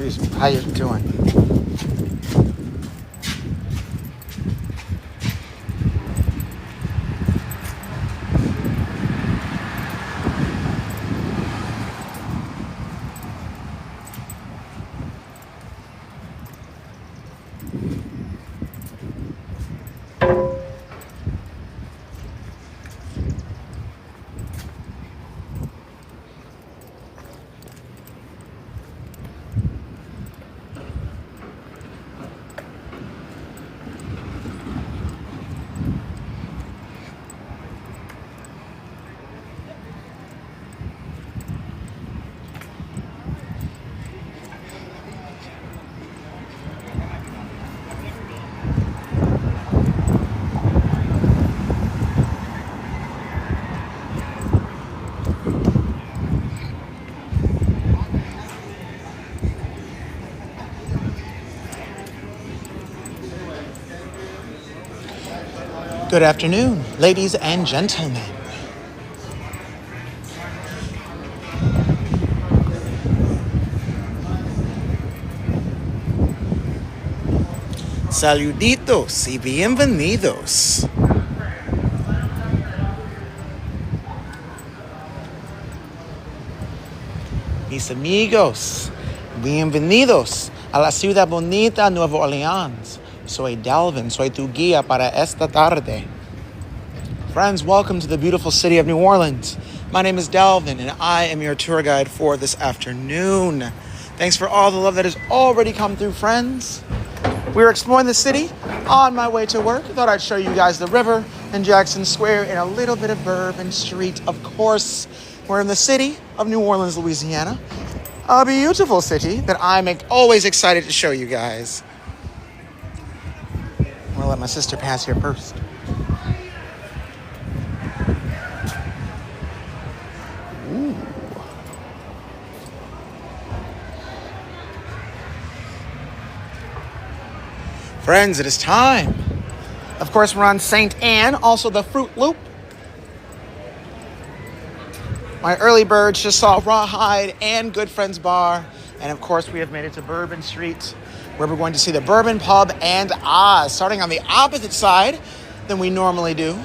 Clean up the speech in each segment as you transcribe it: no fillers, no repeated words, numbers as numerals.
Excuse me. How you doing? Good afternoon, ladies and gentlemen. Saluditos y bienvenidos. Mis amigos, bienvenidos a la ciudad bonita Nueva Orleans. Soy Delvin, soy tu guía para esta tarde. Friends, welcome to the beautiful city of New Orleans. My name is Delvin, and I am your tour guide for this afternoon. Thanks for all the love that has already come through, friends. We're exploring the city on my way to work. I thought I'd show you guys the river and Jackson Square and a little bit of Bourbon Street, of course. We're in the city of New Orleans, Louisiana. A beautiful city that I'm always excited to show you guys. I'm gonna let my sister pass here first. Ooh. Friends, it is time. Of course, we're on St. Anne, also the Fruit Loop. My early birds just saw Rawhide and Good Friends Bar. And of course, we have made it to Bourbon Street, where we're going to see the Bourbon Pub and Oz, starting on the opposite side than we normally do.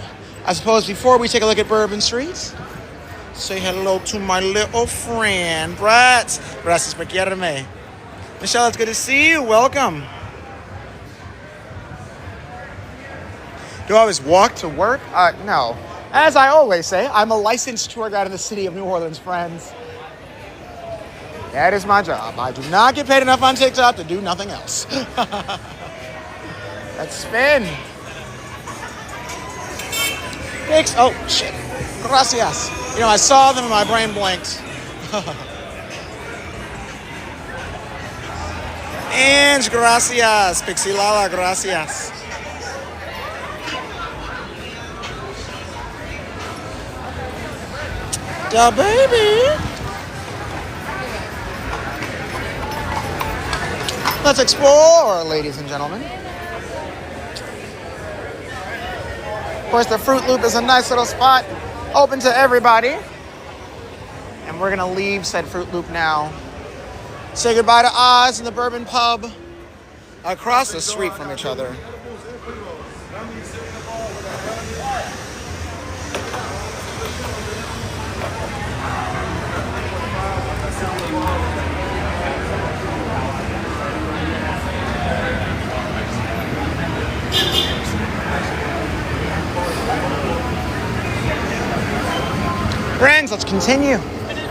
I suppose before we take a look at Bourbon Street, say hello to my little friend, Brett. Gracias por quererme. Michelle, it's good to see you. Welcome. Do I always walk to work? No. As I always say, I'm a licensed tour guide in the city of New Orleans, friends. That is my job. I do not get paid enough on TikTok to do nothing else. Let's spin. Thanks. Oh, shit. Gracias. You know, I saw them and my brain blanked. And gracias. Pixie Lala, gracias. Da baby. Let's explore, ladies and gentlemen. Of course, the Fruit Loop is a nice little spot, open to everybody. And we're gonna leave said Fruit Loop now. Say goodbye to Oz and the Bourbon Pub across the street from each other. Friends, let's continue.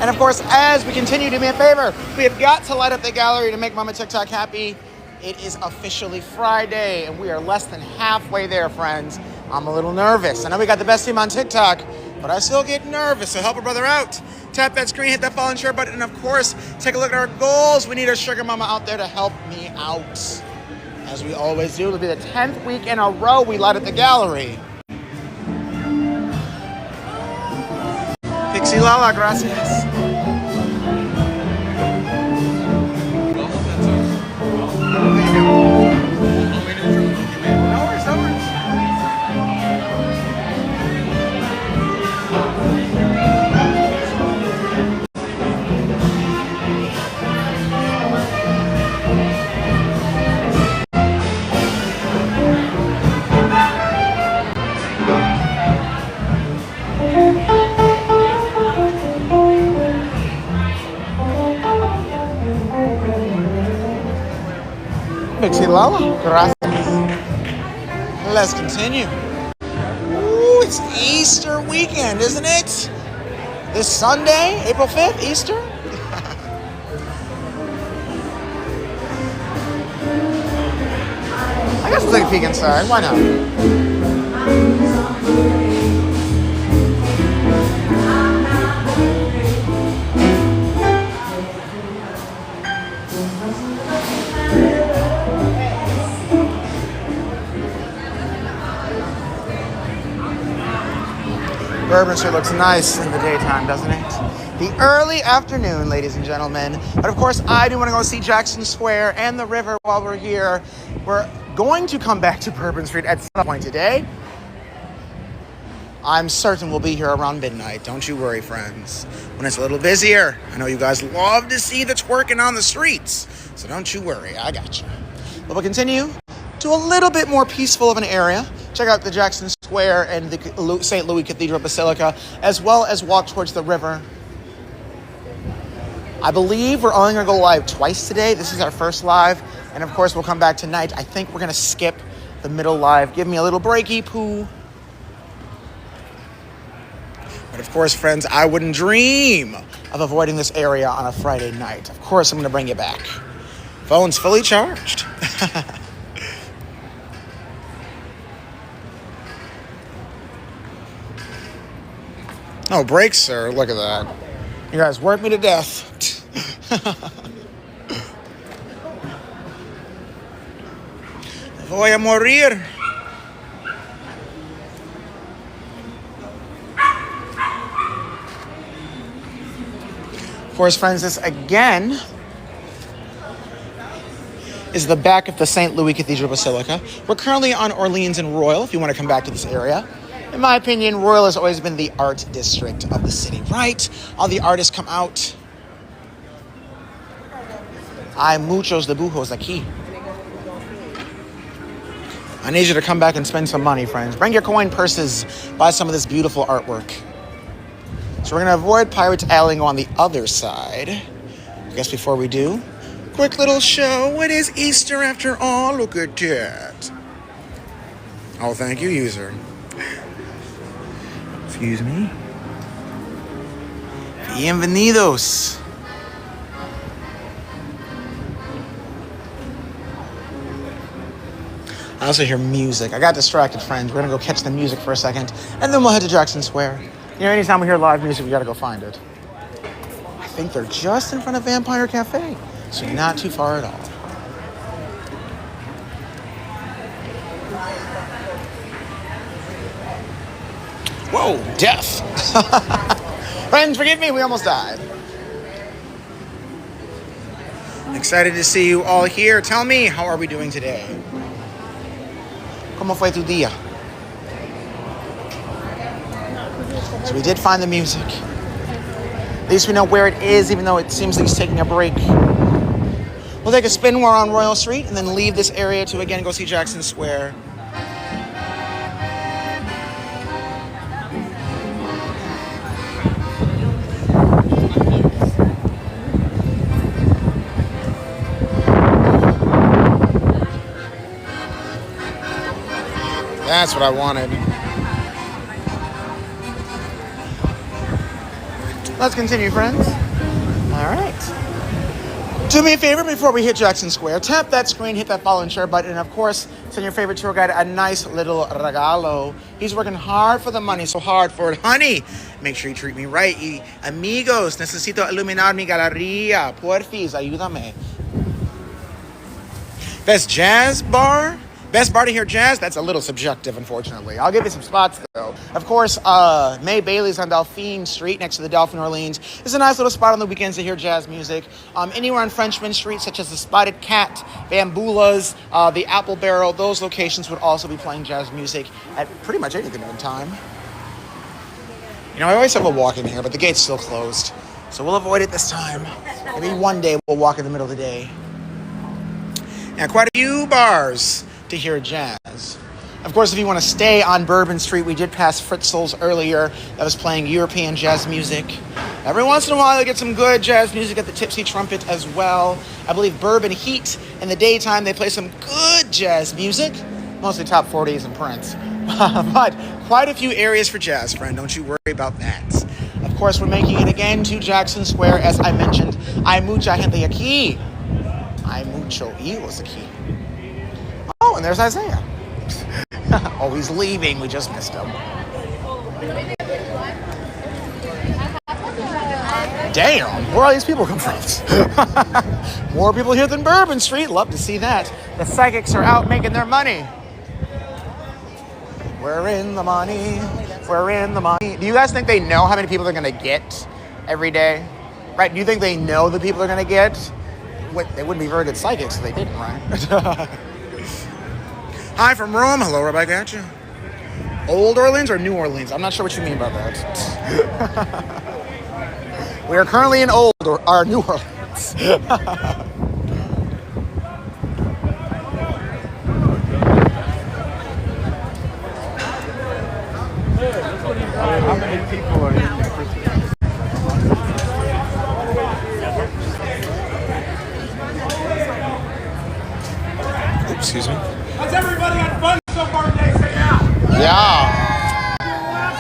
And of course, as we continue, do me a favor. We have got to light up the gallery to make Mama TikTok happy. It is officially Friday, and we are less than halfway there, friends. I'm a little nervous. I know we got the best team on TikTok, but I still get nervous, so help a brother out. Tap that screen, hit that follow and share button, and of course, take a look at our goals. We need a sugar mama out there to help me out. As we always do, it'll be the 10th week in a row we light up the gallery. Pixie Lala, gracias. Mixie Lala. Gracias. Let's continue. Ooh, it's Easter weekend, isn't it? This Sunday, April 5th, Easter. I guess we'll take a peek inside. Why not? Bourbon Street looks nice in the daytime, doesn't it? The early afternoon, ladies and gentlemen. But of course, I do want to go see Jackson Square and the river while we're here. We're going to come back to Bourbon Street at some point today. I'm certain we'll be here around midnight. Don't you worry, friends. When it's a little busier, I know you guys love to see the twerking on the streets. So don't you worry, I got you. But we'll continue to a little bit more peaceful of an area. Check out the Jackson Square and the St. Louis Cathedral Basilica, as well as walk towards the river. I believe we're only going to go live twice today. This is our first live. And of course, we'll come back tonight. I think we're going to skip the middle live. Give me a little breaky poo. But of course, friends, I wouldn't dream of avoiding this area on a Friday night. Of course, I'm going to bring you back. Phone's fully charged. No brakes, sir. Look at that. You guys work me to death. Voy a morir. Of course, friends, this again is the back of the St. Louis Cathedral Basilica. We're currently on Orleans and Royal, if you want to come back to this area. In my opinion, Royal has always been the art district of the city, right? All the artists come out. Hay muchos dibujos aquí. I need you to come back and spend some money, friends. Bring your coin purses. Buy some of this beautiful artwork. So we're going to avoid Pirates Alley and go on the other side. I guess before we do, quick little show. It is Easter after all. Look at that. Oh, thank you, user. Excuse me. Bienvenidos. I also hear music. I got distracted, friends. We're going to go catch the music for a second, and then we'll head to Jackson Square. You know, anytime we hear live music, we got to go find it. I think they're just in front of Vampire Cafe, so not too far at all. Whoa, death. Friends, forgive me, we almost died. Excited to see you all here. Tell me, how are we doing today? ¿Cómo fue tu día? So we did find the music. At least we know where it is, even though it seems like it's taking a break. We'll take a spin while on Royal Street and then leave this area to again go see Jackson Square. That's what I wanted. Let's continue, friends. All right. Do me a favor before we hit Jackson Square. Tap that screen, hit that follow and share button, and of course, send your favorite tour guide a nice little regalo. He's working hard for the money, so hard for it. Honey, make sure you treat me right. Y amigos, necesito iluminar mi galería. Porfis, ayúdame. Best jazz bar? Best bar to hear jazz? That's a little subjective, unfortunately. I'll give you some spots, though. Of course, May Bailey's on Dauphine Street, next to the Dolphin Orleans, is a nice little spot on the weekends to hear jazz music. Anywhere on Frenchman Street, such as the Spotted Cat, Bambula's, the Apple Barrel, those locations would also be playing jazz music at pretty much any given time. You know, I always have a walk in here, but the gate's still closed. So we'll avoid it this time. Maybe one day we'll walk in the middle of the day. Now, quite a few bars to hear jazz. Of course, if you want to stay on Bourbon Street, we did pass Fritzl's earlier that was playing European jazz music. Every once in a while, you'll get some good jazz music at the Tipsy Trumpet as well. I believe Bourbon Heat, in the daytime, they play some good jazz music. Mostly top 40s and Prince. But quite a few areas for jazz, friend. Don't you worry about that. Of course, we're making it again to Jackson Square, as I mentioned. Hay mucha gente aquí. Hay mucho hijos aquí. Oh, and there's Isaiah. Oh, he's leaving. We just missed him. Damn, where all these people come from? More people here than Bourbon Street. Love to see that. The psychics are out making their money. We're in the money. We're in the money. Do you guys think they know how many people they're going to get every day? Right? Do you think they know the people they're going to get? They wouldn't be very good psychics if they didn't, right? Hi from Rome. Hello, right back at you. Old Orleans or New Orleans? I'm not sure what you mean by that. We are currently in New Orleans. How many people are in there? Excuse me. Has everybody had fun so far today? Say yeah. Yeah.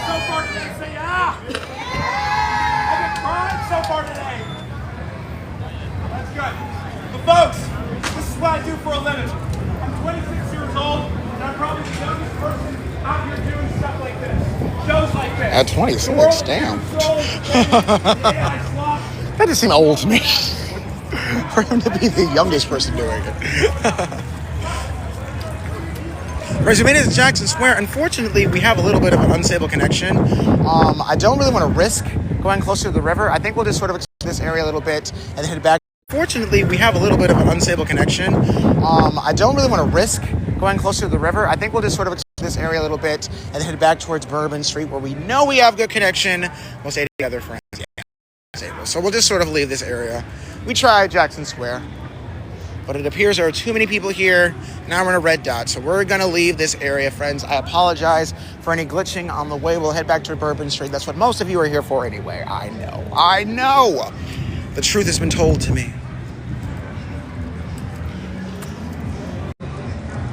So far today, say yeah. I've been crying so far today. That's good. But folks, this is what I do for a living. I'm 26 years old, and I'm probably the youngest person out here doing stuff like this. Shows like this. At 26, damn. That just seemed old to me. For him to be the youngest person doing it. Resume is Jackson Square. Unfortunately, we have a little bit of an unstable connection. I don't really want to risk going closer to the river. I think we'll just sort of explore this area a little bit and then head back. Fortunately, we have a little bit of an unstable connection. I don't really want to risk going closer to the river. I think we'll just sort of explore this area a little bit and then head back towards Bourbon Street where we know we have good connection. We'll stay together, friends. Yeah. So we'll just sort of leave this area. We tried Jackson Square, but it appears there are too many people here. Now we're in a red dot, so we're gonna leave this area, friends. I apologize for any glitching on the way. We'll head back to Bourbon Street. That's what most of you are here for anyway. I know. The truth has been told to me.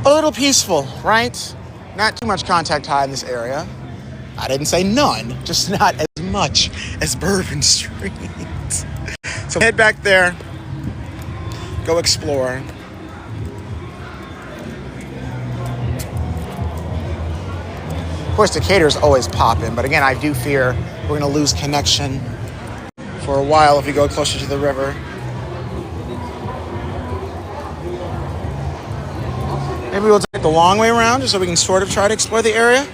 A little peaceful, right? Not too much contact high in this area. I didn't say none, just not as much as Bourbon Street. So head back there, go explore. Of course, Decatur's always popping, but again, I do fear we're gonna lose connection for a while if we go closer to the river. Maybe we'll take the long way around just so we can sort of try to explore the area.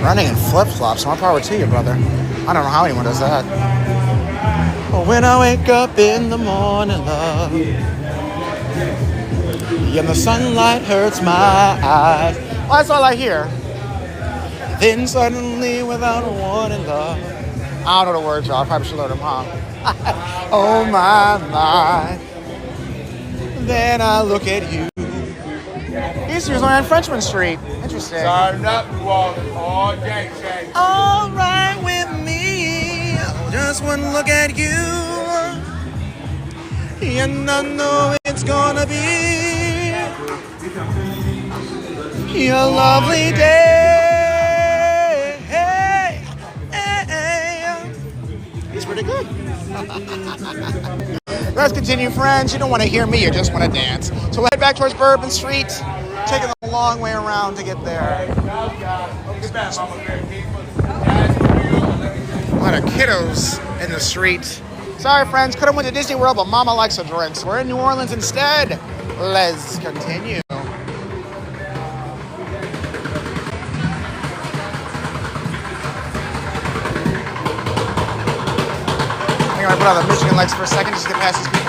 Running in flip-flops, more power to you, brother. I don't know how anyone does that. Oh, when I wake up in the morning, love, and the sunlight hurts my eyes. Well, that's all I hear. Then suddenly, without warning, love. I don't know the words, y'all. I probably should learn them, huh? Oh, my. Then I look at you. He's usually on Frenchman Street. Interesting. Starting up, walking all day, Jay. All right with me. Just one look at you. And I know it's gonna be a lovely day. Hey. He's pretty good. Let's continue, friends. You don't want to hear me, you just want to dance. So we'll head back towards Bourbon Street, taking a long way around to get there. A lot of kiddos in the street. Sorry, friends, could have went to Disney World, but Mama likes a drink. So we're in New Orleans instead. Let's continue. I'm gonna put on the Michigan lights for a second just to get past these people.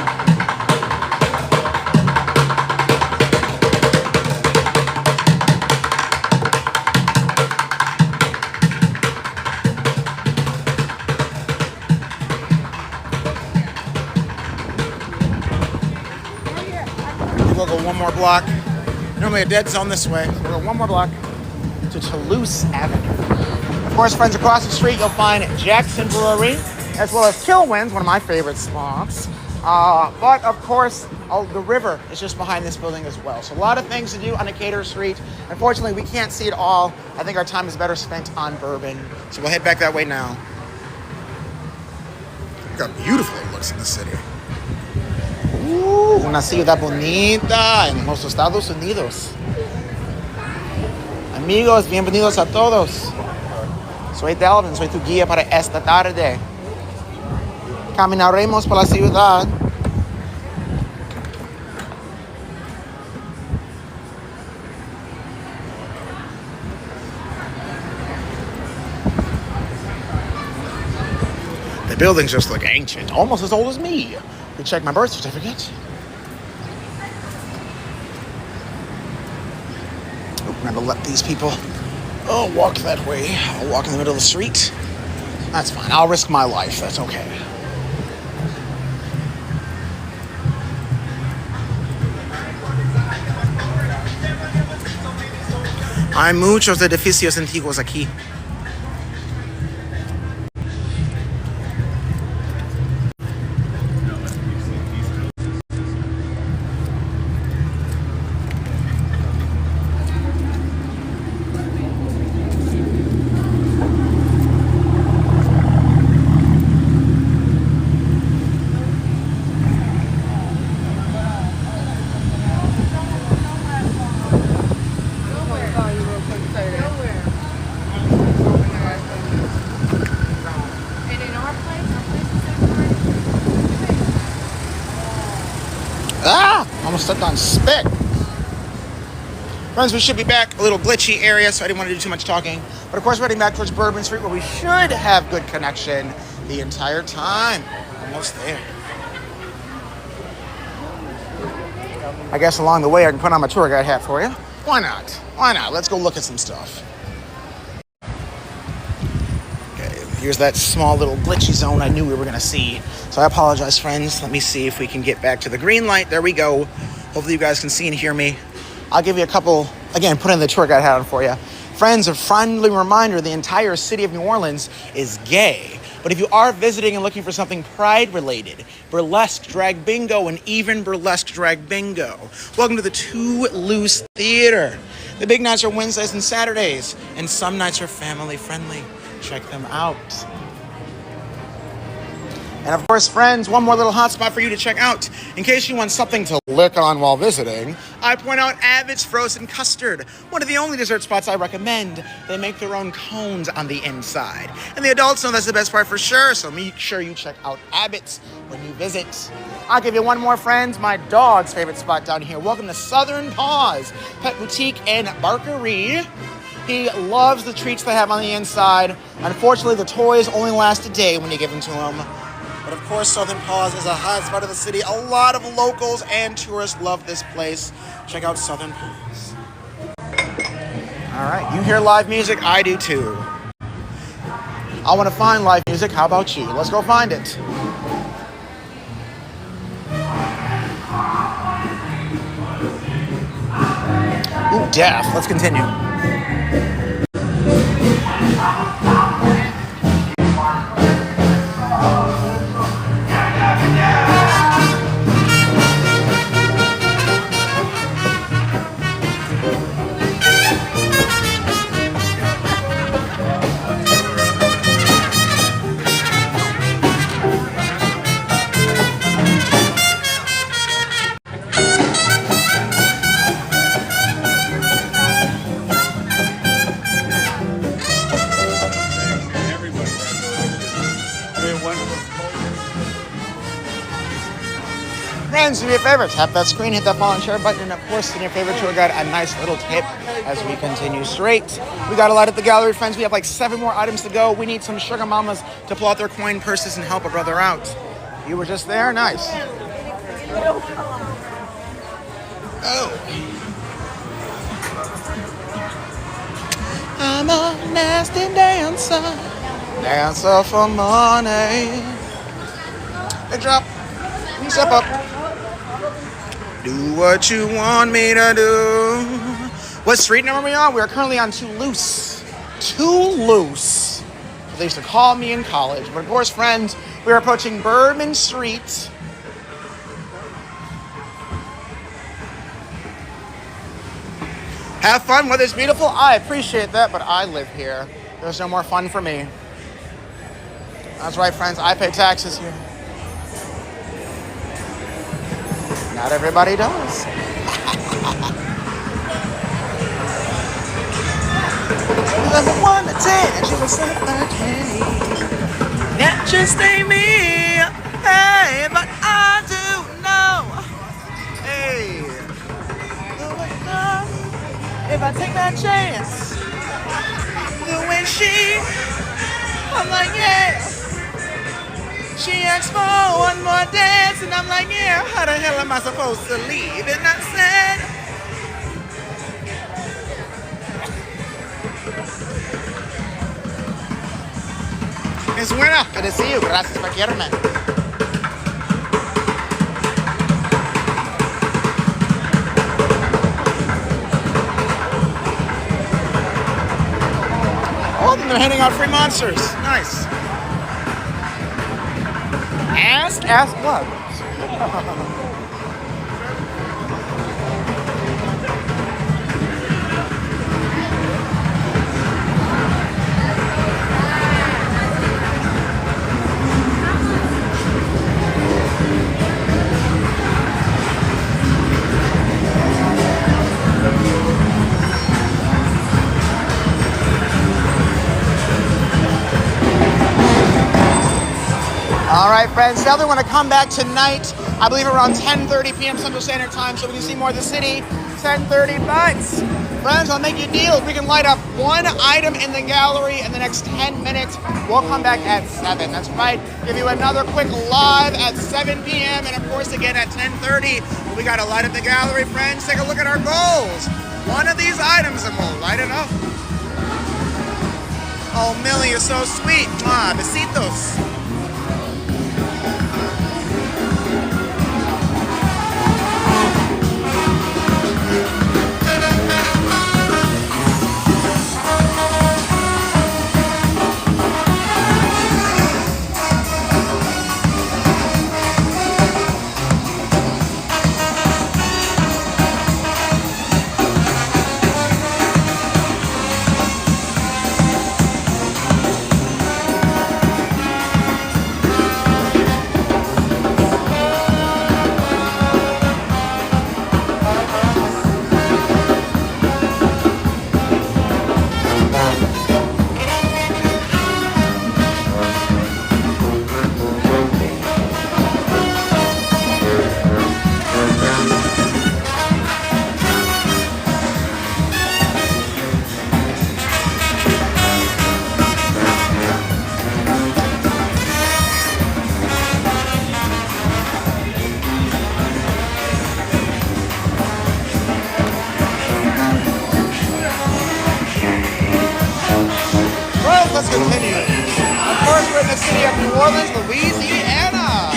we'll go one more block. Normally a dead zone this way. So we'll go one more block to Toulouse Avenue. Of course, friends, across the street you'll find Jackson Brewery, as well as Kilwin's, one of my favorite spots. But of course, the river is just behind this building as well. So a lot of things to do on Decatur Street. Unfortunately, we can't see it all. I think our time is better spent on Bourbon. So we'll head back that way now. Look how beautiful it looks in the city. Una ciudad bonita en los Estados Unidos. Amigos, bienvenidos a todos. Soy Delvin, soy tu guía para esta tarde. Caminaremos por la ciudad. The buildings just look ancient, almost as old as me. We check my birth certificate. Oh, I'm gonna let these people walk that way. I'll walk in the middle of the street. That's fine. I'll risk my life. That's okay. Hay muchos edificios antiguos aquí. Almost stepped on spit. Friends, we should be back. A little glitchy area, so I didn't want to do too much talking. But of course, we're heading back towards Bourbon Street, where we should have good connection the entire time. Almost there. I guess along the way, I can put on my tour guide hat for you. Why not? Why not? Let's go look at some stuff. Okay, here's that small little glitchy zone I knew we were going to see. So I apologize, friends. Let me see if we can get back to the green light. There we go. Hopefully you guys can see and hear me. I'll give you a couple, again, put in the tour guide hat on for you. Friends, a friendly reminder, the entire city of New Orleans is gay. But if you are visiting and looking for something pride-related, burlesque, drag bingo, and even burlesque drag bingo, welcome to the Toulouse Theater. The big nights are Wednesdays and Saturdays, and some nights are family-friendly. Check them out. And of course, friends, one more little hot spot for you to check out. In case you want something to lick on while visiting, I point out Abbott's Frozen Custard, one of the only dessert spots I recommend. They make their own cones on the inside. And the adults know that's the best part for sure, so make sure you check out Abbott's when you visit. I'll give you one more, friends, my dog's favorite spot down here. Welcome to Southern Paws Pet Boutique and Barkery. He loves the treats they have on the inside. Unfortunately, the toys only last a day when you give them to him. But of course, Southern Paws is a hot spot of the city. A lot of locals and tourists love this place. Check out Southern Paws. All right, you hear live music? I do too. I want to find live music. How about you? Let's go find it. Ooh, death. Let's continue. Friends, do me a favor, tap that screen, hit that volunteer button, and of course, send your favorite tour guide a nice little tip as we continue straight. We got a lot at the gallery, friends. We have like 7 more items to go. We need some sugar mamas to pull out their coin purses and help a brother out. You were just there? Nice. Oh. I'm a nasty dancer, dancer for money. Big drop. Step up. Do what you want me to do. What street number are we on? We are currently on Toulouse. Toulouse. They used to call me in college. But of course, friends, we are approaching Bourbon Street. Have fun, weather's beautiful. I appreciate that, but I live here. There's no more fun for me. That's right, friends, I pay taxes here. Not everybody does. Level 1 to 10, and she was 7 That just ain't me. Hey, but I do know. Hey. If I take that chance, the way I'm like, yeah. She asked for one more dance, and I'm like, yeah. How the hell am I supposed to leave? And I said, Miss Buena, good to see you. Gracias por quererme. They're handing out free monsters. Nice. Ask what? All right, friends, now they want to come back tonight, I believe around 10:30 p.m. Central Standard Time, so we can see more of the city. 10:30 bucks. Friends, I'll make you deals. We can light up one item in the gallery in the next 10 minutes. We'll come back at 7. That's right. Give you another quick live at 7 p.m. and, of course, again at 10:30. We got to light up the gallery, friends. Take a look at our goals. One of these items, and we'll light it up. Oh, Millie, you're so sweet. Mwah, besitos. Let's continue. Of course, we're in the city of New Orleans, Louisiana.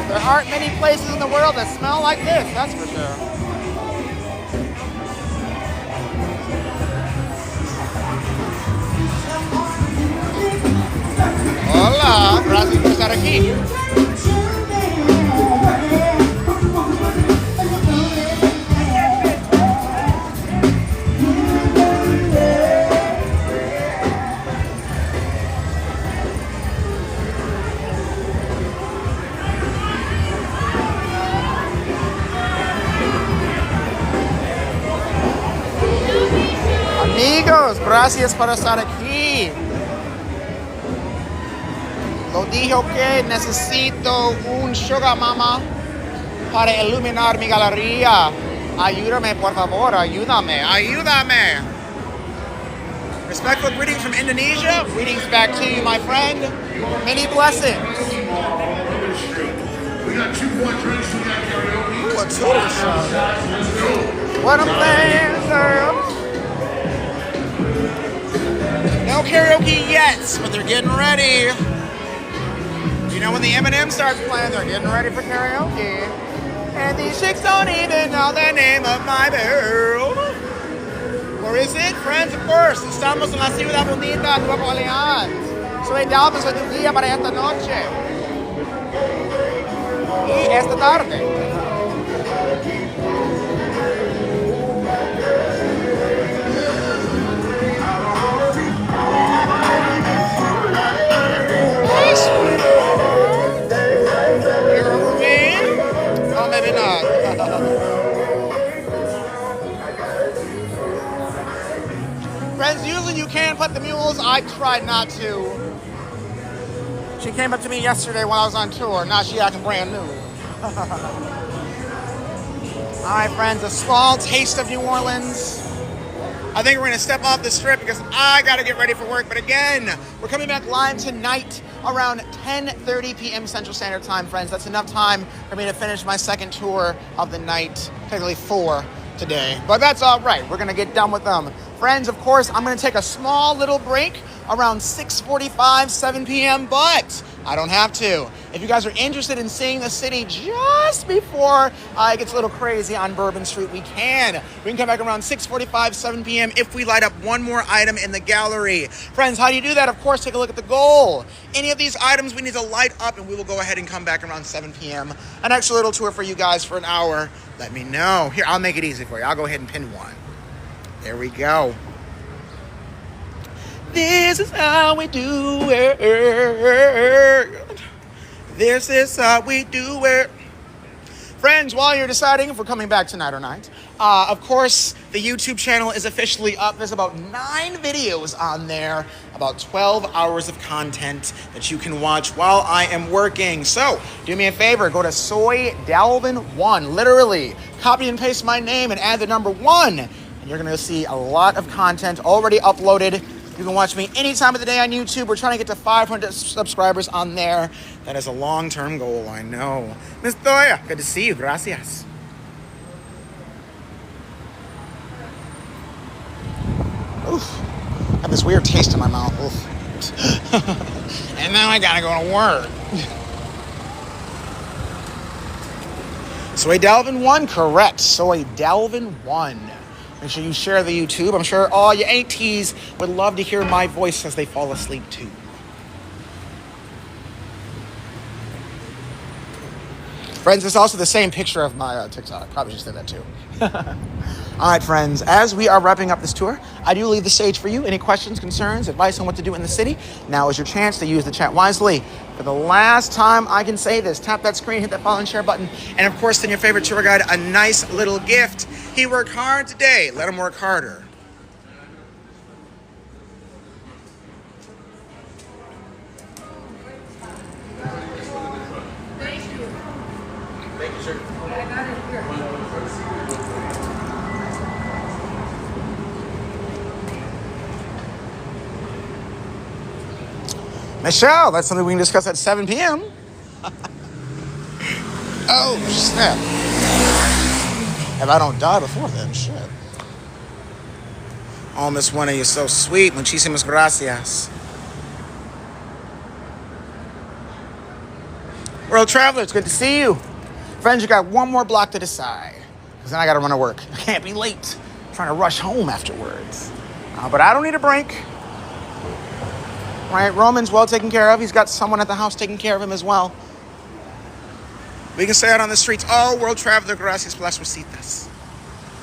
There aren't many places in the world that smell like this, that's for sure. Hola, gracias por estar aquí. Amigos, gracias por estar aquí. Lo dijo que necesito un sugar mama para iluminar mi galería. Ayúdame, por favor, ayúdame, ayúdame. Respectful greetings from Indonesia. Greetings back to you, my friend. Many blessings. We got 2 more drinks. We got karaoke. Ooh, a tour show. What I'm saying, girl. No karaoke yet, but they're getting ready. You know when the Eminem starts playing, they're getting ready for karaoke. And these chicks don't even know the name of my girl. Or is it, friends? Of course, estamos en la ciudad bonita, Nueva Orleans. Soy Dalvin, soy tu guía para esta noche. Y esta tarde. Oh, maybe not. Friends, usually you can put the mules. I tried not to. She came up to me yesterday when I was on tour. Now she acting brand new. All right, friends, a small taste of New Orleans. I think we're going to step off the strip because I got to get ready for work. But again, we're coming back live tonight around 10:30 p.m. Central Standard Time, friends. That's enough time for me to finish my second tour of the night. Technically 4 today, but that's all right. We're going to get done with them. Friends, of course, I'm going to take a small little break around 6:45, 7 p.m., but I don't have to. If you guys are interested in seeing the city just before it gets a little crazy on Bourbon Street, we can. We can come back around 6:45, 7 p.m. if we light up one more item in the gallery. Friends, how do you do that? Of course, take a look at the goal. Any of these items we need to light up, and we will go ahead and come back around 7 p.m. An extra little tour for you guys for an hour. Let me know. Here, I'll make it easy for you. I'll go ahead and pin one. There we go. This is how we do it. This is how we do it. Friends, while you're deciding if we're coming back tonight or not, of course, the YouTube channel is officially up. There's about 9 videos on there, about 12 hours of content that you can watch while I am working. So, do me a favor, go to Soy Dalvin 1. Literally, copy and paste my name and add the number 1. And you're going to see a lot of content already uploaded. You can watch me any time of the day on YouTube. We're trying to get to 500 subscribers on there. That is a long-term goal, I know. Miss Toya, good to see you. Gracias. Oof. I have this weird taste in my mouth. Oof. And now I gotta go to work. Soy Dalvin 1, correct. Soy Dalvin 1. Make sure you share the YouTube. I'm sure all you aunties would love to hear my voice as they fall asleep too. Friends, it's also the same picture of my TikTok. Probably should say that too. All right, friends, as we are wrapping up this tour, I do leave the stage for you. Any questions, concerns, advice on what to do in the city? Now is your chance to use the chat wisely. For the last time I can say this, tap that screen, hit that follow and share button, and of course, send your favorite tour guide a nice little gift. He worked hard today. Let him work harder. Thank you. Thank you, sir. I got it here. Michelle, that's something we can discuss at 7 p.m. Oh, snap. If I don't die before then, shit. Oh, Miss Winnie, you're so sweet. Muchísimas gracias. World Traveler, it's good to see you. Friends, you got one more block to decide. Because then I got to run to work. I can't be late. I'm trying to rush home afterwards. But I don't need a break. Right, Roman's well taken care of. He's got someone at the house taking care of him as well. We can stay out on the streets. Oh, World Traveler, gracias por las rositas.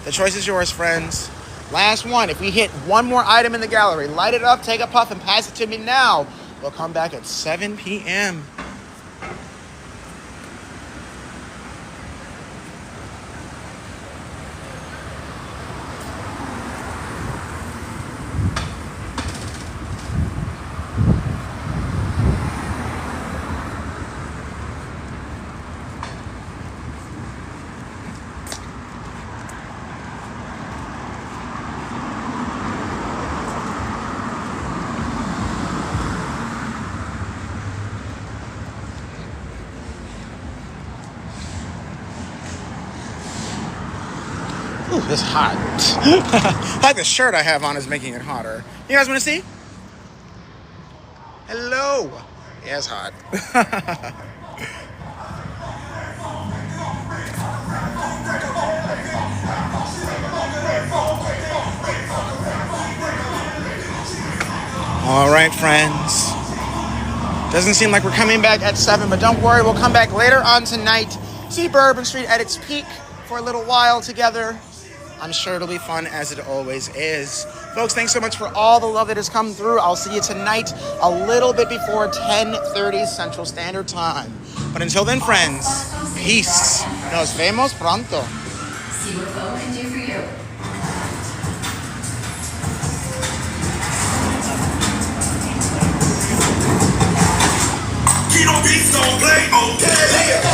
The choice is yours, friends. Last one. If we hit one more item in the gallery, light it up, take a puff, and pass it to me now. We'll come back at 7 p.m. Ooh, it's hot. I like the shirt I have on is making it hotter. You guys want to see? Hello. Yeah, it's hot. All right, friends. Doesn't seem like we're coming back at 7, but don't worry, we'll come back later on tonight. See Bourbon Street at its peak for a little while together. I'm sure it'll be fun as it always is. Folks, thanks so much for all the love that has come through. I'll see you tonight a little bit before 10:30 Central Standard Time. But until then, friends, peace. Nos vemos pronto. See what Bo can do for you. Keto beats don't play, okay?